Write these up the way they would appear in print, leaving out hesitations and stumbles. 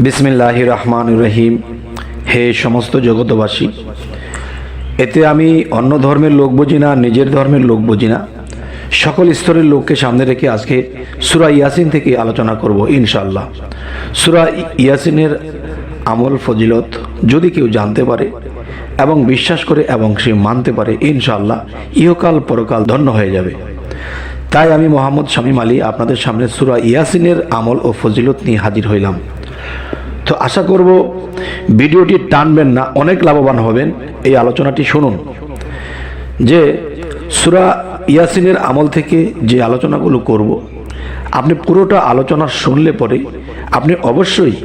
বিসমিল্লাহির রহমানির রহিম। হে সমস্ত জগতবাসী, এতে আমি অন্য ধর্মের লোক বুঝি না, নিজের ধর্মের লোক বুঝি না, সকল স্তরের লোককে সামনে রেখে আজকে সূরা ইয়াসিন থেকে আলোচনা করব ইনশাআল্লাহ। সূরা ইয়াসিনের আমল ফজিলত যদি কেউ জানতে পারে এবং বিশ্বাস করে এবং সে মানতে পারে, ইনশাআল্লাহ ইহকাল পরকাল ধন্য হয়ে যাবে। তাই আমি মোহাম্মদ শামীম আলী আপনাদের সামনে সূরা ইয়াসিনের আমল ও ফজিলত নিয়ে হাজির হইলাম। তো আশা করব ভিডিওটি টানবেন না, অনেক লাভবান হবেন। এই আলোচনাটি শুনুন যে সূরা ইয়াসিনের আমল থেকে যে আলোচনাগুলো করব, আপনি পুরোটা আলোচনা শুনলে পরে আপনি অবশ্যই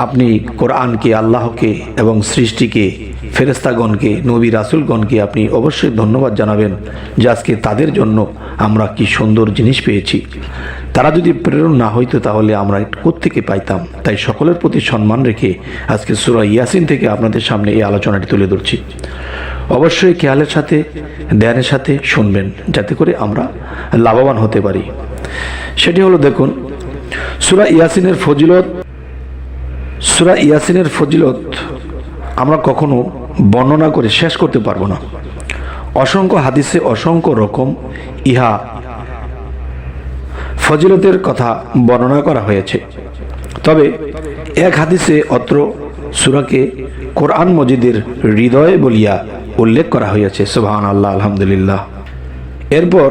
আপনি কোরআনকে, আল্লাহকে এবং সৃষ্টিকে, ফেরেশতাগণকে, নবী রাসূলগণকে আপনি অবশ্যই ধন্যবাদ জানাবেন যে আজকে তাদের জন্য আমরা কি সুন্দর জিনিস পেয়েছি। তারা যদি প্রেরণ না হইতো তাহলে আমরা কোত্থেকে পাইতাম। তাই সকলের প্রতি সম্মান রেখে আজকে সূরা ইয়াসিন থেকে আপনাদের সামনে এই আলোচনাটি তুলে ধরছি। অবশ্যই খেয়ালের সাথে, ধ্যানের সাথে শুনবেন, যাতে করে আমরা লাভবান হতে পারি। সেটি হলো, দেখুন, সূরা ইয়াসিনের ফজিলত। সূরা ইয়াসিনের ফজিলত আমরা কখনো বর্ণনা করে শেষ করতে পারবো না। অসংখ্য হাদিসে অসংখ্য রকম ইহা ফজিলতের কথা বর্ণনা করা হয়েছে। তবে এক হাদিসে অত্র সূরাকে কোরআন মজিদের হৃদয় বলিয়া উল্লেখ করা হয়েছে। সুবহানাল্লাহ, আলহামদুলিল্লাহ। এরপর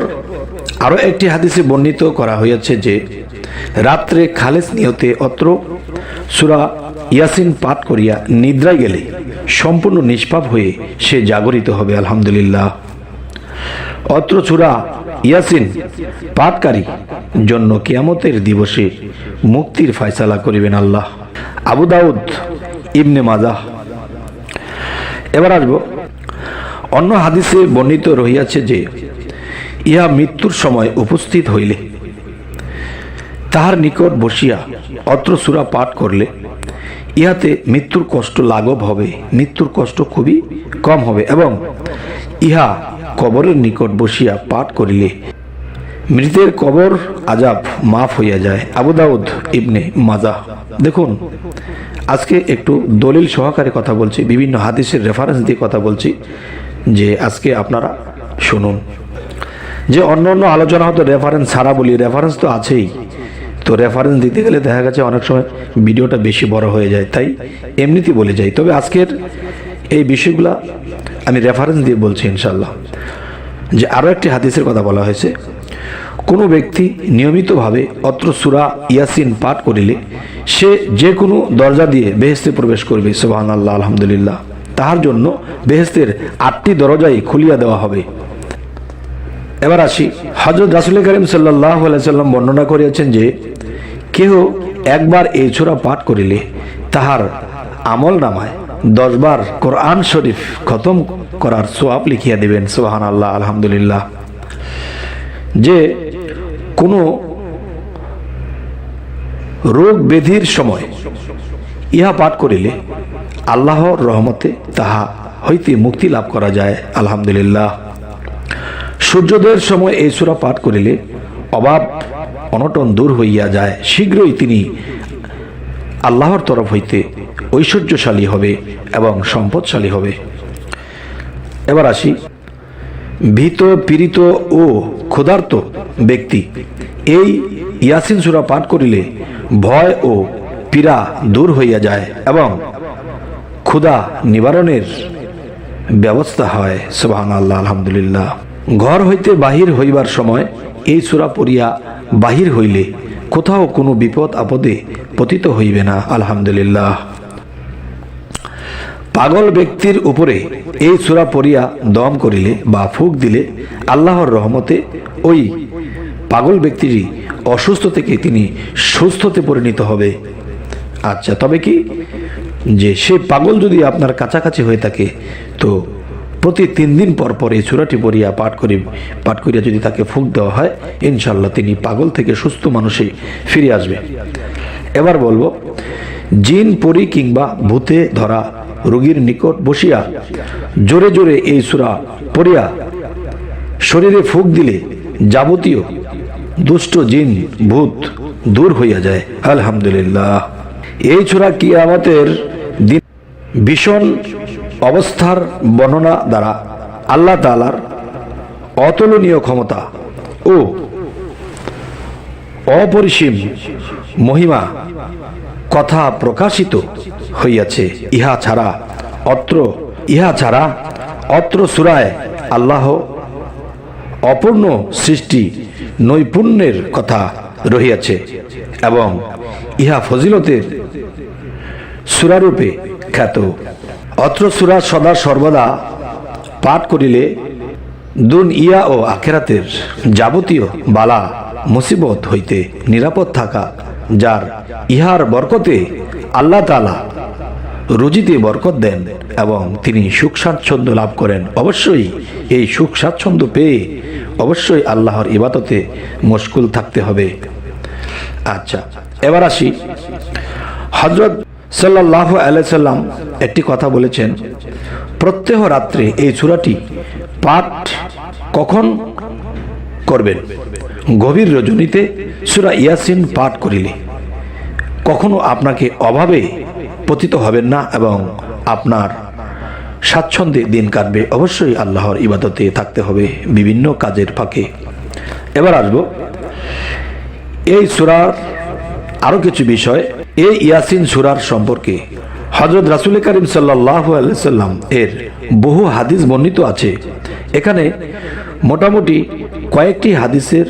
আরো একটি হাদিসে বর্ণিত করা হয়েছে যে রাত্রে খালেস নিয়তে অত্র সূরা ইয়াসিন পাঠ করিয়া নিদ্রায় গেলে সম্পূর্ণ নিষ্পাপ হয়ে সে জাগরিত হবে। আলহামদুলিল্লাহ। অত্র সূরা ইয়াসিন পাঠকারী জন্য কিয়ামতের দিবসে মুক্তির ফয়সালা করিবেন আল্লাহ। আবু দাউদ, ইবনে মাজাহ। এবার আসব, অন্য হাদিসে বর্ণিত রহিয়াছে যে ইহা মৃত্যুর সময় উপস্থিত হইলে তাহার নিকট বসিয়া অত্র সূরা পাঠ করলে ইহাতে মৃত্যুর কষ্ট লাঘব হবে, মৃত্যুর কষ্ট খুবই কম হবে, এবং ইহা কবরের নিকট বসিয়া পাঠ করিলে মৃতের কবর আযাব মাফ হইয়া যায়। আবু দাউদ, ইবনে মাজাহ। দেখুন, আজকে একটু দলিল সহকারে কথা বলছি, বিভিন্ন হাদিসের রেফারেন্স দিয়ে কথা বলছি, যে আজকে আপনারা শুনুন। যে অন্য অন্য আলোচনা হতো রেফারেন্স ছাড়া বলি, রেফারেন্স তো আছেই, তো রেফারেন্স দিতে গেলে দেখা গেছে অনেক সময় ভিডিওটা বেশি বড় হয়ে যায়, তাই এমনিতেই বলে যাই। তবে আজকের এই বিষয়গুলা আমি রেফারেন্স দিয়ে বলছি ইনশাল্লাহ। যে আরও একটি হাদিসের কথা বলা হয়েছে, কোনো ব্যক্তি নিয়মিতভাবে অত্র সূরা ইয়াসিন পাঠ করিলে সে যে কোনো দরজা দিয়ে বেহেশতে প্রবেশ করবে। সুবহানাল্লাহ, আলহামদুলিল্লাহ। তাহার জন্য বেহেশতের 8টি দরজাই খুলিয়া দেওয়া হবে। এবার আসি, হযরত রাসূল কারীম সাল্লাল্লাহু আলাইহি সাল্লাম বর্ণনা করিয়াছেন যে কেহ একবার এই সূরা পাঠ করিলে তাহার আমল নামায় 10 বার কোরআন শরীফ খতম করার সওয়াব লিখিয়া দিবেন। সুবহানাল্লাহ, আলহামদুলিল্লাহ। যে কোনো রোগ ব্যাধির সময় ইহা পাঠ করিলে আল্লাহর রহমতে তাহা হইতে মুক্তি লাভ করা যায়। আলহামদুলিল্লাহ। সূর্যোদয়ের সময় এই সূরা পাঠ করিলে অভাব অনটন দূর হইয়া যায়, শীঘ্রই তিনি আল্লাহর তরফ হইতে ঐশ্বর্যশালী হবে এবং সম্পদশালী হবে। এবার আসি, ভীত, পীড়িত ও ক্ষুধার্ত ব্যক্তি এই ইয়াসিন সূরা পাঠ করিলে ভয় ও পীড়া দূর হইয়া যায় এবং ক্ষুধা নিবারণের ব্যবস্থা হয়। সুবহানাল্লাহ, আলহামদুলিল্লাহ। ঘর হইতে বাহির হইবার সময় এই সূরা পড়িয়া বাহির হইলে কোথাও কোনো বিপদ আপদে পতিত হইবে না। আলহামদুলিল্লাহ। পাগল ব্যক্তির উপরে এই সূরা পড়িয়া দম করিলে বা ফুঁক দিলে আল্লাহর রহমতে ওই পাগল ব্যক্তির অসুস্থ থেকে তিনি সুস্থতে পরিণত হবে। আচ্ছা, তবে কি যে সে পাগল যদি আপনার কাছাকাছি হয়ে থাকে, তো প্রতি 3 দিন পর পর এই সূরাটি পড়িয়া পাঠ করিয়া যদি তাকে ফুঁক দেওয়া হয়, ইনশাল্লাহ তিনি পাগল থেকে সুস্থ মানুষে ফিরে আসবে। এবার বলবো, জিন, পরী কিংবা ভূতে ধরা রোগীর নিকট বসিয়া জোরে জোরে এই সূরা পড়িয়া শরীরে ফুঁক দিলে যাবতীয় দুষ্ট জিন ভূত দূর হইয়া যায়। আলহামদুলিল্লাহ। এই সূরা কিয়ামতের দিন ভীষণ অবস্থার বর্ণনা দ্বারা আল্লাহ তাআলার অতুলনীয় ক্ষমতা ও অপরিসীম মহিমা কথা প্রকাশিত হইয়াছে। ইহা ছাড়া অত্র সূরায় আল্লাহ অপূর্ণ সৃষ্টি নৈপুণ্যের কথা রহিয়াছে এবং ইহা ফজিলতের সূরারূপে খ্যাত। অত্র সূরা সদা সর্বদা পাঠ করিলে দুনিয়া ও আখিরাতের যাবতীয় বালা মুসিবত হইতে নিরাপদ থাকা, যার ইহার বরকতে আল্লাহ তাআলা রুজিতে বরকত দেন এবং তিনি সুখ স্বাচ্ছন্দ্য লাভ করেন। অবশ্যই এই সুখ স্বাচ্ছন্দ্য পেয়ে অবশ্যই আল্লাহর ইবাদতে মশগুল থাকতে হবে। আচ্ছা, এবার আসি, হযরত সাল্লাল্লাহু আলাইহি সাল্লাম একটি কথা বলেছেন, প্রত্যহ রাত্রে এই সূরাটি পাঠ কখন করবেন? গভীর রজনীতে সূরা ইয়াসিন পাঠ করিলে কখনো আপনাকে অভাবে পতিত হবেন না এবং আপনার স্বাচ্ছন্দ্যে দিন কাটবে। অবশ্যই আল্লাহর ইবাদতে থাকতে হবে বিভিন্ন কাজের ফাঁকে। এবার আসব এই সূরার আরো কিছু বিষয়। এই ইয়াসিন সূরার সম্পর্কে হযরত রাসূল করিম সাল্লাল্লাহু আলাইহি সাল্লাম এর বহু হাদিস বর্ণিত আছে। এখানে মোটামুটি কয়েকটি হাদিসের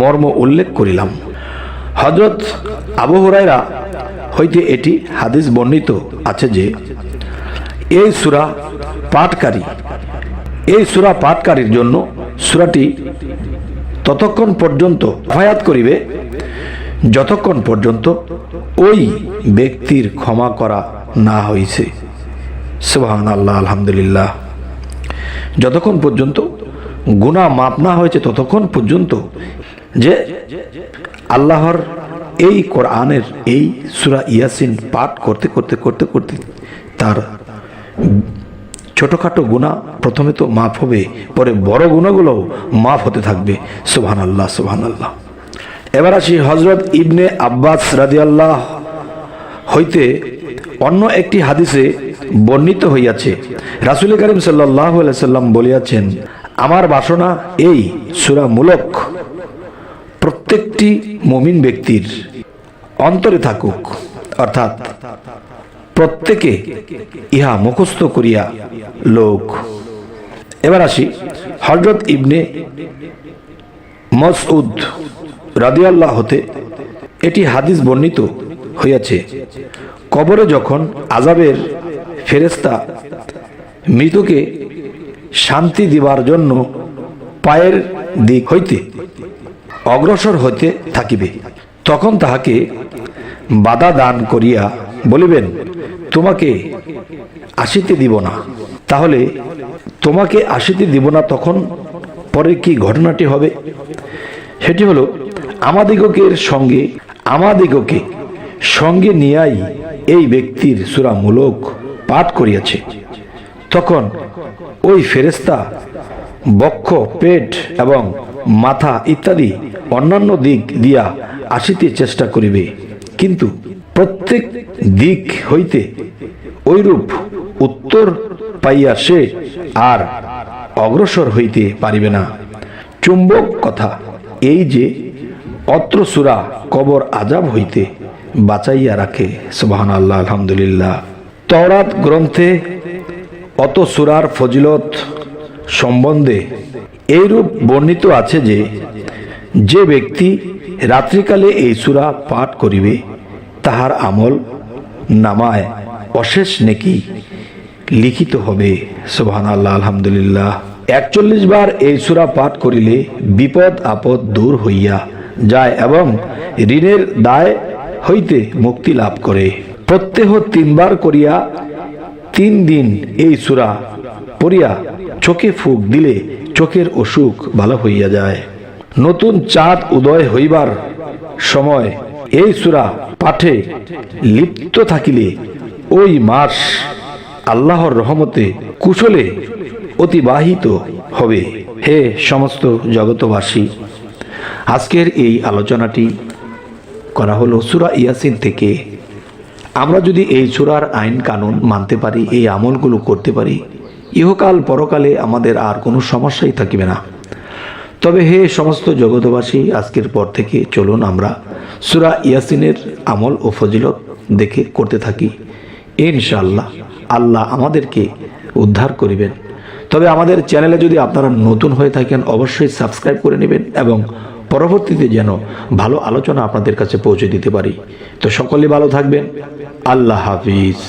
মর্ম উল্লেখ করিলাম। হযরত আবু হুরায়রা হইতে এটি হাদিস বর্ণিত আছে যে এই সূরা পাঠকারীর জন্য সূরাটি ততক্ষণ পর্যন্ত হেফাজত করিবে যতক্ষণ পর্যন্ত ওই ব্যক্তির ক্ষমা করা না হইছে। সুবহানাল্লাহ, আলহামদুলিল্লাহ। যতক্ষণ পর্যন্ত গুনাহ মাফ না হয়েছে ততক্ষণ পর্যন্ত যে আল্লাহর এই কোরআনের এই সূরা ইয়াসিন পাঠ করতে করতে করতে করতে তার ছোটখাটো গুনাহ প্রথমে তো মাফ হবে, পরে বড় গুনাহগুলোও মাফ হতে থাকবে। সুবহানাল্লাহ, সুবহানাল্লাহ। এবার আসি, হযরত ইবনে আব্বাস রাদিয়াল্লাহু হইতে অন্য একটি হাদিসে বর্ণিত হইয়াছে, রাসূল করিম সাল্লাল্লাহু আলাইহি সাল্লাম বলিয়াছেন, আমার বাসনা এই সূরা মূলক প্রত্যেকটি মুমিন ব্যক্তির অন্তরে থাকুক, অর্থাৎ প্রত্যেকে ইহা মুখস্থ করিয়া লোক। এবার আসি, হযরত ইবনে মাসউদ রাদিয়াল্লাহু হতে এটি হাদিস বর্ণিত হইয়াছে, কবরে যখন আযাবের ফেরেশতা মৃতকে শান্তি দিবার জন্য পায়ের দিক হইতে অগ্রসর হইতে থাকিবে, তখন তাহাকে বাধা দান করিয়া বলিবেন, তোমাকে আসিতে দিব না। তাহলে তোমাকে আসিতে দিব না, তখন পরে কি ঘটনাটি হবে? সেটি হলো, আমাদিগকে সঙ্গে নিয়াই এই ব্যক্তির সূরা মূলক পাঠ করিয়াছে। তখন ওই ফেরেশতা বক্ষ, পেট এবং মাথা ইত্যাদি অন্যান্য দিক দিয়া আসিতে চেষ্টা করিবে, কিন্তু প্রত্যেক দিক হইতে ঐরূপ উত্তর পাইয়া সে আর অগ্রসর হইতে পারিবে না। চুম্বক কথা এই যে অত্র সূরা কবর আযাব হইতে বাঁচাইয়া রাখে। সুবহানাল্লাহ, আলহামদুলিল্লাহ। তাওরাত গ্রন্থে অত সূরার ফজিলত সম্বন্ধে এইরূপ বর্ণিত আছে যে, যে ব্যক্তি রাত্রিকালে এই সূরা পাঠ করিবে তাহার আমল নামায় অশেষ নেকি লিখিত হবে। সুবহানাল্লাহ, আলহামদুলিল্লাহ। 41 বার এই সূরা পাঠ করিলে বিপদ আপদ দূর হইয়া যায় এবং ঋণের দায় হইতে মুক্তি লাভ করে। প্রত্যহ 3 বার করিয়া 3 দিন এই সূরা পড়িয়া চোখে ফুঁক দিলে চোখের অসুখ ভালো হইয়া যায়। নতুন চাঁদ উদয় হইবার সময় এই সূরা পাঠে লিপ্ত থাকিলে ওই মাস আল্লাহর রহমতে কুশলে অতিবাহিত হবে। হে সমস্ত জগতবাসী, আজকের এই আলোচনাটি করা হলো সূরা ইয়াসিন থেকে। আমরা যদি এই সূরার আইন কানুন মানতে পারি, এই আমলগুলো করতে পারি, ইহকাল পরকালে আমাদের আর কোনো সমস্যাই থাকবে না। তবে হে সমস্ত জগতবাসী, আজকের পর থেকে চলুন আমরা সূরা ইয়াসিনের আমল ও ফজিলত দেখে করতে থাকি। ইনশাআল্লাহ আল্লাহ আমাদেরকে উদ্ধার করিবেন। তবে আমাদের চ্যানেলে যদি আপনারা নতুন হয়ে থাকেন, অবশ্যই সাবস্ক্রাইব করে নেবেন এবং পরবর্তীতে যেন ভালো আলোচনা আপনাদের কাছে পৌঁছে দিতে পারি। তো সকলে ভালো থাকবেন। আল্লাহ হাফিজ।